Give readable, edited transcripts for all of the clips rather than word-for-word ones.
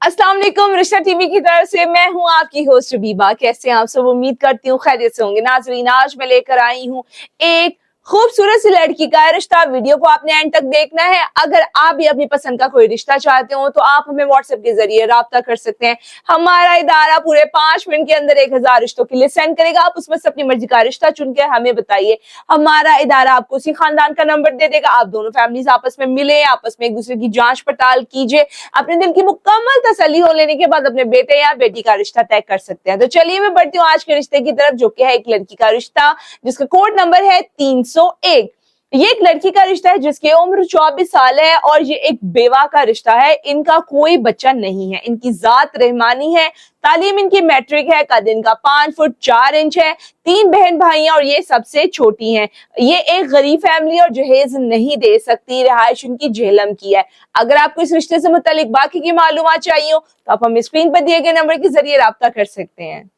अस्सलाम वालेकुम। रिश्ता टीवी की तरफ से मैं हूं आपकी होस्ट बीबा। कैसे हैं आप सब? उम्मीद करती हूँ खैरियत से होंगे। नाज़रीन, आज मैं लेकर आई हूँ एक खूबसूरत सी लड़की का रिश्ता। वीडियो को आपने एंड तक देखना है। अगर आप भी अपनी पसंद का कोई रिश्ता चाहते हो तो आप हमें व्हाट्सएप के जरिए राब्ता कर सकते हैं। हमारा इदारा पूरे 5 मिनट के अंदर 1000 रिश्तों के लिए सेंड करेगा। आप उसमें से अपनी मर्जी का रिश्ता चुन के हमें बताइए। हमारा इदारा आपको उसी खानदान का नंबर दे देगा। आप दोनों फैमिलीज आपस में मिले, आपस में एक दूसरे की जांच पड़ताल कीजिए। अपने दिल की मुकम्मल तसल्ली हो लेने के बाद अपने बेटे या बेटी का रिश्ता तय कर सकते हैं। तो चलिए मैं बढ़ती हूँ आज के रिश्ते की तरफ, जो कि है एक लड़की का रिश्ता जिसका कोड नंबर है 301। ये एक लड़की का रिश्ता है जिसकी उम्र 24 साल है और ये एक बेवा का रिश्ता है। इनका कोई बच्चा नहीं है। इनकी जात रहमानी है। तालीम इनकी मैट्रिक है। कद इनका 5 फुट 4 इंच है। 3 बहन भाई हैं और ये सबसे छोटी हैं। ये एक गरीब फैमिली और जहेज नहीं दे सकती। रिहाइश उनकी झेलम की है। अगर आपको इस रिश्ते से मुतालिक बाकी की मालूमात चाहिए हो तो आप हमें स्क्रीन पर दिए गए नंबर के जरिए राब्ता कर सकते हैं।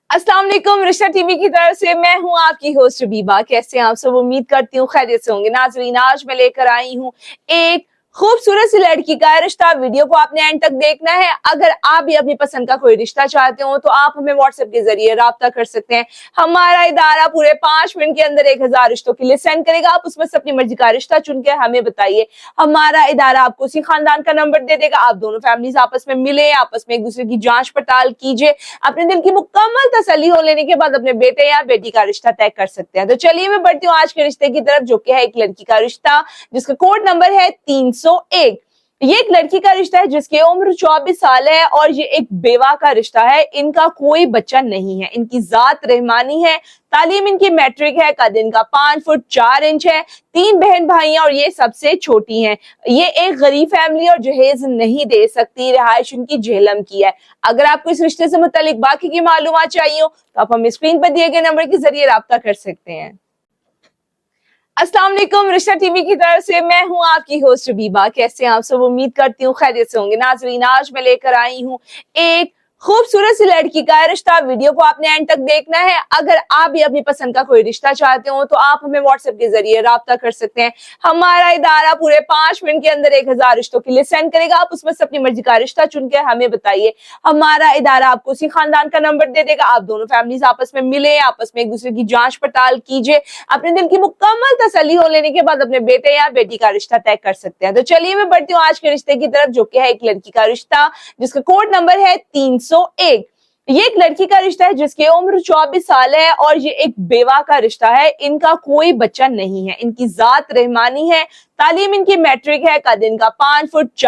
अस्सलाम वालेकुम। रिश्ता टीवी की तरफ से मैं हूं आपकी होस्ट बीबा। कैसे हैं आप सब? उम्मीद करती हूँ खैरियत से होंगे। नाज़रीन, आज मैं लेकर आई हूँ एक खूबसूरत सी लड़की का रिश्ता। वीडियो को आपने एंड तक देखना है। अगर आप भी अपनी पसंद का कोई रिश्ता चाहते हो तो आप हमें व्हाट्सएप के जरिए राब्ता कर सकते हैं। हमारा इदारा पूरे 5 मिनट के अंदर 1000 रिश्तों के लिए सेंड करेगा। आप उसमें से अपनी मर्जी का रिश्ता चुन के हमें बताइए। हमारा इदारा आपको उसी खानदान का नंबर दे देगा। आप दोनों फैमिलीज आपस में मिले, आपस में एक दूसरे की जांच पड़ताल कीजिए। अपने दिल की मुकम्मल तसल्ली हो लेने के बाद अपने बेटे या बेटी का रिश्ता तय कर सकते हैं। तो चलिए मैं बढ़ती हूँ आज के रिश्ते की तरफ, जो कि है एक लड़की का रिश्ता जिसका कोड नंबर है 301। ये एक लड़की का रिश्ता है जिसकी उम्र 24 साल है और ये एक बेवा का रिश्ता है। इनका कोई बच्चा नहीं है। इनकी जात रहमानी है। तालीम इनकी मैट्रिक है। कद इनका 5 फुट 4 इंच है। 3 बहन भाई हैं और ये सबसे छोटी हैं। ये एक गरीब फैमिली और जहेज नहीं दे सकती। रिहाइश उनकी झेलम की है। अगर आपको इस रिश्ते से मुतालिक बाकी की मालूमात चाहिए हो तो आप हमें स्क्रीन पर दिए गए नंबर के जरिए राब्ता कर सकते हैं। अस्सलाम वालेकुम। रिश्ता टीवी की तरफ से मैं हूं आपकी होस्ट बीबा। कैसे हैं आप सब? उम्मीद करती हूँ खैरियत से होंगे। नाज़रीन, आज मैं लेकर आई हूँ एक खूबसूरत सी लड़की का रिश्ता। वीडियो को आपने एंड तक देखना है। अगर आप भी अपनी पसंद का कोई रिश्ता चाहते हो तो आप हमें व्हाट्सएप के जरिए राब्ता कर सकते हैं। हमारा इदारा पूरे 5 मिनट के अंदर 1000 रिश्तों के लिए सेंड करेगा। आप उसमें से अपनी मर्जी का रिश्ता चुन के हमें बताइए। हमारा इदारा आपको उसी खानदान का नंबर दे देगा। आप दोनों फैमिलीज आपस में मिले, आपस में एक दूसरे की जांच पड़ताल कीजिए। अपने दिल की मुकम्मल तसल्ली हो लेने के बाद अपने बेटे या बेटी का रिश्ता तय कर सकते हैं। तो चलिए मैं बढ़ती हूँ आज के रिश्ते की तरफ, जो कि है एक लड़की का रिश्ता जिसका कोड नंबर है 301। ये एक लड़की का रिश्ता है जिसकी उम्र 24 साल है और ये एक बेवा का रिश्ता है। इनका कोई बच्चा नहीं है। इनकी जात रहमानी है। तालीम इनकी मैट्रिक है। कद इनका 5 फुट 4